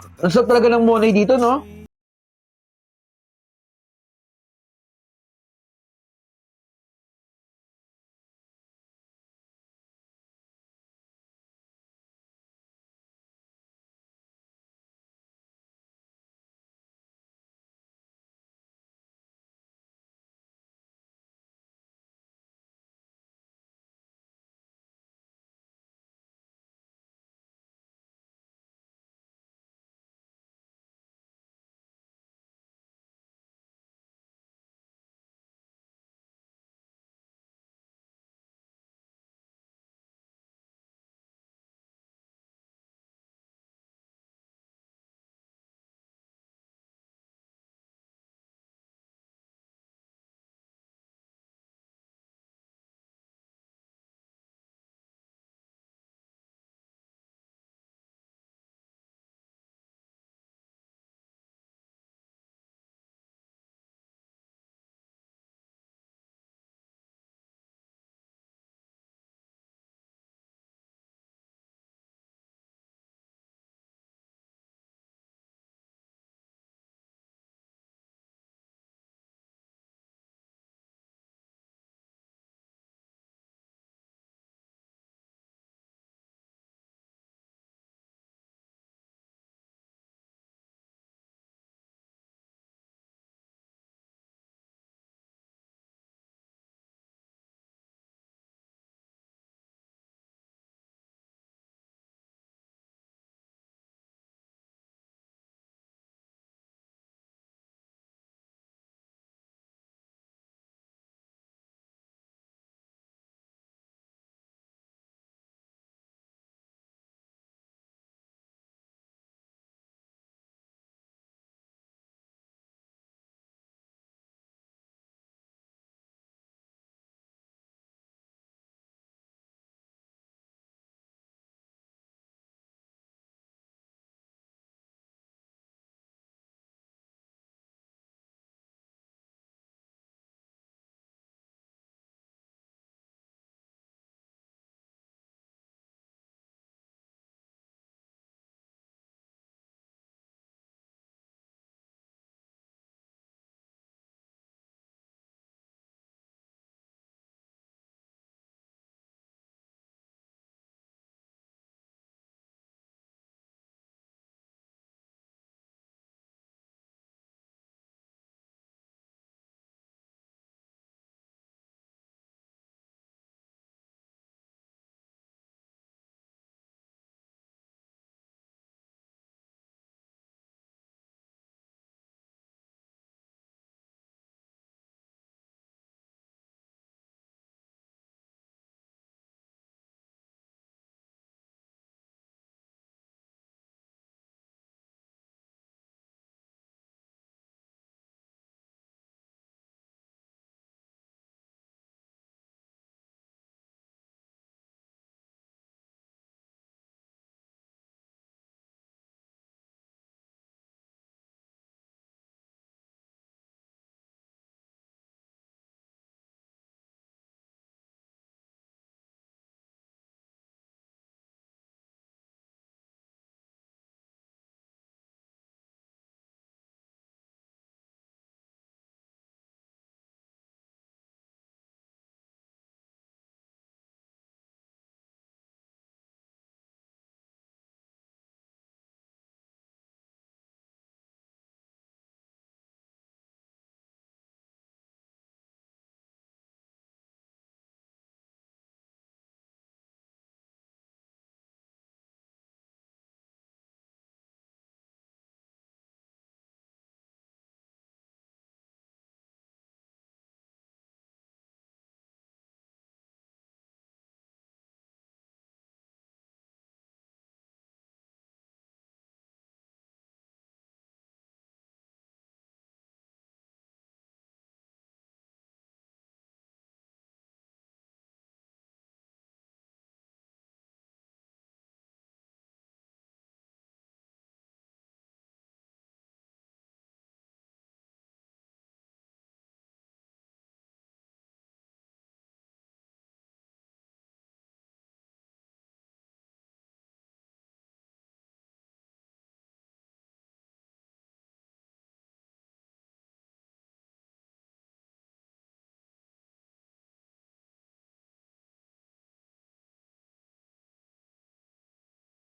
Ang sarap talaga ng monay dito, no?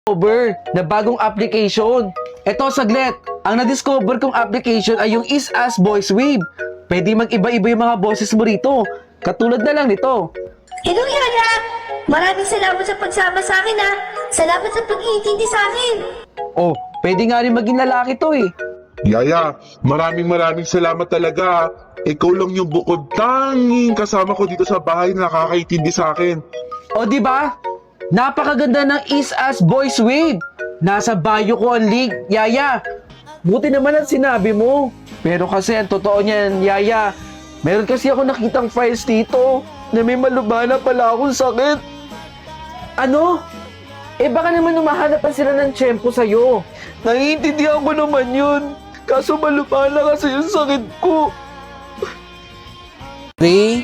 Over na bagong application. Eto, saglit. Ang na-discover kong application ay yung Is Us Voice Wave. Pwede mag-iba-iba yung mga boses mo rito. Katulad na lang nito. Hello, Yaya! Maraming salamat sa pagsama sa akin, ha! Salamat sa pag-iintindi sa akin! Oh, pwede nga rin maging lalaki to eh. Yaya, maraming salamat talaga. Ikaw lang yung bukod tanging kasama ko dito sa bahay na nakakaintindi sa akin. O di ba? Napakaganda ng Is Us Voice Wave. Nasa bio ko ang link, Yaya. Buti naman ang sinabi mo. Pero kasi ang totoo niyan, Yaya, meron kasi ako nakitang files dito na may malubhana pala akong sakit. Ano? Eh baka naman umahanap pa sila ng tiyempo sa'yo. Naiintindihan ko naman yun. Kaso malubhana kasi yung sakit ko. 3,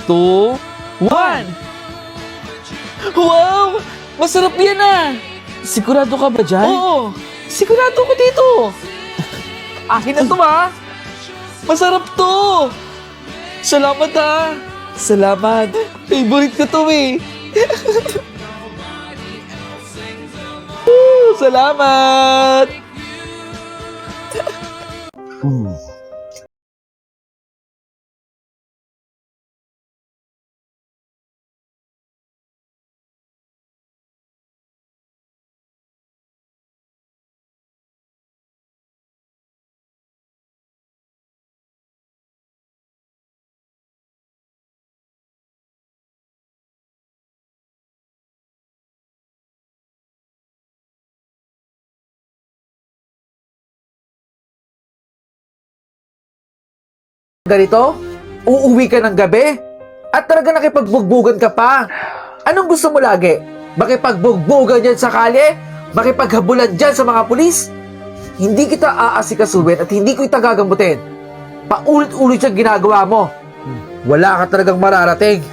2, 1. Wow! Masarap yan ah! Sigurado ka ba dyan? Oo! Sigurado ko dito! Akin na to ha! Masarap to! Salamat ha! Salamat! Favorite ko to eh! Woo! Salamat! Ganito, uuwi ka ng gabi at talaga nakipagbugbugan ka pa. Anong gusto mo lagi? Makipagbugbugan dyan sa kalye? Makipaghabulan dyan sa mga pulis? Hindi kita aasikasuhin at hindi ko ita gagamutin. Paulit-ulit yung ginagawa mo. Wala ka talagang mararating.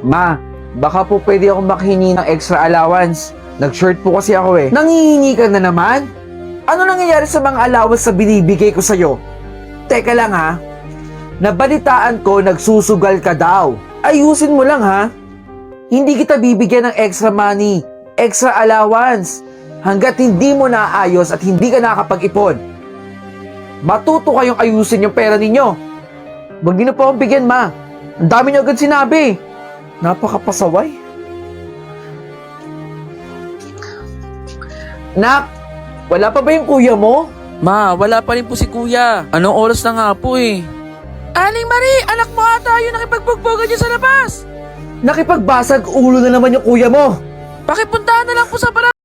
Ma, baka po pwede akong makahingi ng extra allowance. Nag-short po kasi ako eh. Nangihingi ka na naman? Ano nangyayari sa mga allowance na binibigay ko sa'yo? Teka lang ha, nabalitaan ko nagsusugal ka daw. Ayusin mo lang ha. Hindi kita bibigyan ng extra money, extra allowance, hanggat hindi mo naayos at hindi ka nakakapag-ipon. Matuto kayong ayusin yung pera ninyo. Huwag niyo na po akong bigyan, ma. Ang dami niyo agad sinabi. Napakapasaway. Nak, wala pa ba yung kuya mo? Ma, wala pa rin po si kuya. Anong oras na nga po eh? Aling Marie, anak mo ata yung nakipagbugbogan niya sa labas. Nakipagbasag ulo na naman yung kuya mo. Pakipuntahan na lang po sa barangay.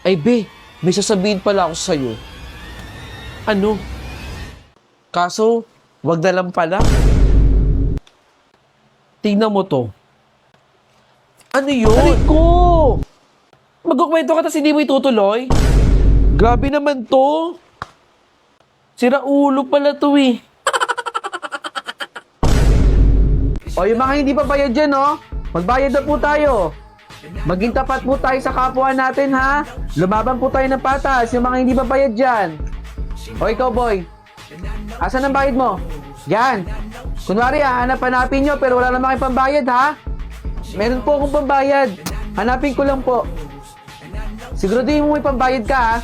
Ay, be, may sasabihin pala ako sa'yo. Ano? Kaso, wag na lang pala. Tingnan mo to. Ano yun? Aray ko! Magkukwento ka tas hindi mo itutuloy? Grabe naman to. Sira ulo pala to eh. O yung mga hindi pa bayad dyan, no? Magbayad na po tayo. Maging tapat po tayo sa kapwa natin, ha? Lumaban po tayo ng patas, yung mga hindi pa bayad dyan. O ikaw, boy. Asan ang bayad mo? Yan. Kunwari, hanapin nyo, pero wala naman kayong pambayad, ha? Meron po akong pambayad. Hanapin ko lang po. Siguraduhin mo may pambayad ka, ha?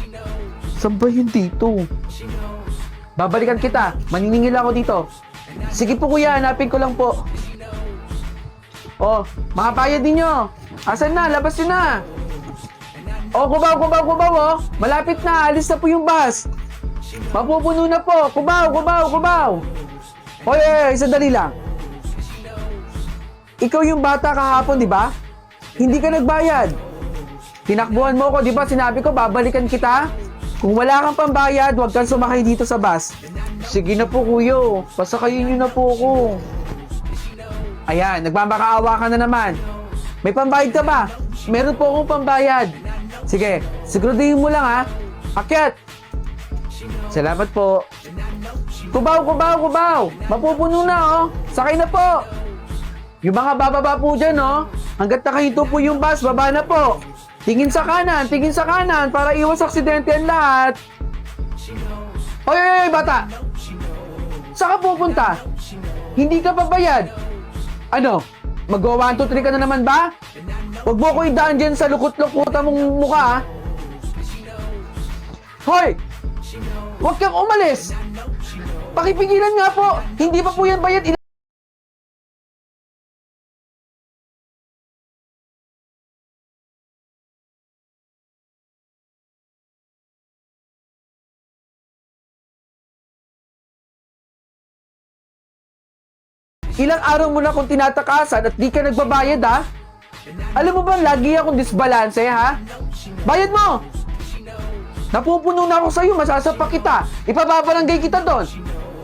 Saan ba yun dito? Babalikan kita. Maniningil ako dito. Sige po, kuya. Hanapin ko lang po. Oh, mga bayad ninyo. Asan na? Labas nyo na. Oh, kubaw, oh. Malapit na. Alis na po yung bus. Mapupuno na po. Kubaw, kubaw, kubaw. Hoy, sandali lang. Ikaw yung bata kahapon, di ba? Hindi ka nagbayad. Tinakbuhan mo ko, di ba? Sinabi ko, babalikan kita. Kung wala kang pambayad, huwag kang sumakay dito sa bus. Sige na po, kuyo. Pasakayin niyo na po ako. Ayan, nagmamakaawa ka na naman. May pambayad ka ba? Meron po akong pambayad. Sige, siguraduhin mo lang ha. Akyat! Salamat po. Kubaw, kubaw, kubaw! Mapupuno na oh. Sakay na po. Yung mga bababa po dyan oh. Hanggat nakahinto po yung bus, baba na po. Tingin sa kanan para iwas aksidente ang lahat. Hoy, hoy, hoy, bata! Saan ka pupunta? Hindi ka pabayad. Ano? Mag-1, 2, 3 ka na naman ba? Huwag mo ko idaan dyan sa lukot-lukutan mong mukha, ha? Hoy! Huwag kang umalis! Pakipigilan nga po! Hindi pa po yan bayad. Ilang araw mo na akong tinatakasan at di ka nagbabayad, ha? Alam mo ba, lagi akong disbalanse, ha? Bayad mo! Napupuno na ako sa'yo, masasapak kita. Ipababarangay kita doon.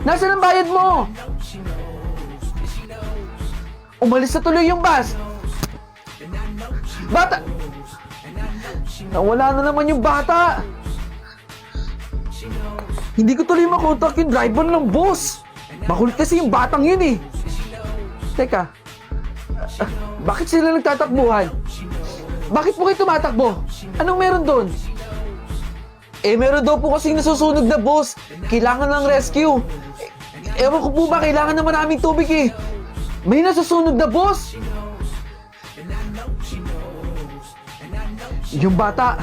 Nasaan ang bayad mo? Umalis na tuloy yung bus. Bata! Nawala na naman yung bata. Hindi ko tuloy makontak yung driver ng bus. Makulit kasi yung batang yun eh. Teka, bakit sila nagtatakbuhan? Bakit po kayo tumatakbo? Anong meron doon? Meron daw po kasing nasusunog na bus. Kailangan ng rescue. Ewan ko po ba, kailangan na maraming tubig eh. May nasusunog na bus. Yung bata,